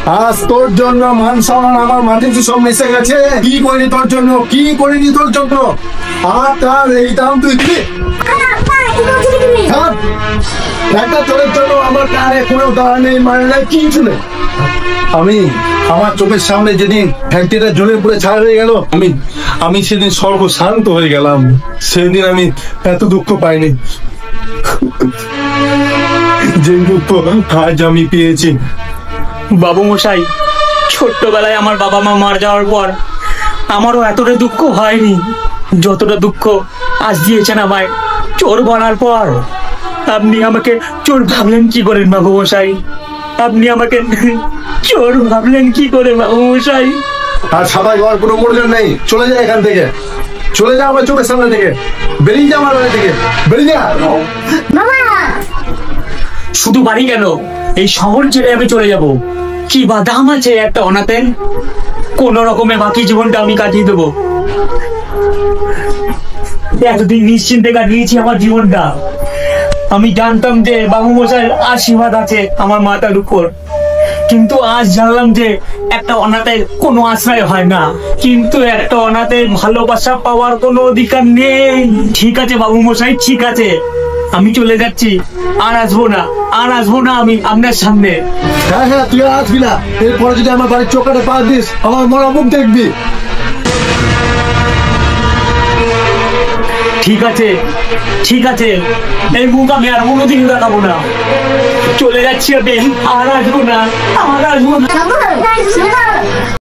আজ তোর জন্য মান সম্মান আমার মাটিতে সব মিশে গেছে। কি করিনি তোর জন্য, কি করিনি তোর জন্য, আর তার এই দাম তুই দিবি? একটা চোরের জন্য আমার কারে কোনো দাঁড়া নেই, মানে নেই, কিছু নেই। আমি আমার চোখের সামনে যেদিন ফ্যাক্টরিটা জ্বলে পুড়ে ছাই হয়ে গেল, আমি সেদিন স্বর্গ শান্ত হয়ে গেলাম। সেদিন আমি এত দুঃখ পাইনি যে দুঃখ আজ আমি পেয়েছি। বাবু মশাই, ছোট্টবেলায় আমার বাবা মা মারা যাওয়ার পর আমারও এতটা দুঃখ হয়নি যতটা দুঃখ আজ দিয়েছেন আমায় চোর বলার পর। আপনি আমাকে চোর ভাবলেন কি করেন বাবু মশাই? আপনি আমাকে চোর ভাবলেন কি করে বাবু মশাই? আর সাদা গাওয়ার কোনো প্রয়োজন নেই। চলে যা এখান থেকে, চলে যা আমার চোখের সামনে থেকে, বেরিয়ে যা আমার বাড়ি থেকে, বেরিয়ে যা। শুধু বাড়ি কেন, এই শহর ছেড়ে আমি চলে যাব। কি বা দাম আছে একটা অনাথের? কোন রকমে বাকি জীবনটা আমি কাটিয়ে দেবো। এতদিন নিশ্চিন্তে কাটিয়েছি আমার জীবনটা। আমি জানতাম যে বাবু মশাইয়ের আশীর্বাদ আছে আমার মাথার উপর, কিন্তু আজ জানলাম যে একটা অনাথের কোনো আশ্রয় হয় না, কিন্তু একটা অনাথের ভালোবাসা পাওয়ার কোনো অধিকার নেই। ঠিক আছে বাবু মশাই, ঠিক আছে, আমি চলে যাচ্ছি। আর আসবো না, আর আসবো না আমি আপনার সামনে। হ্যাঁ হ্যাঁ, তুই আর আসবি না। এরপরে যদি আমার বাড়ির চোখটা পা দিস, আমার মরা মুখ দেখবি। ঠিক আছে, ঠিক আছে, এই মুখ আমি আর কোনোদিন দেখাবো না। চলে যাচ্ছি আমি, আর আসবো না, আর আসবো না।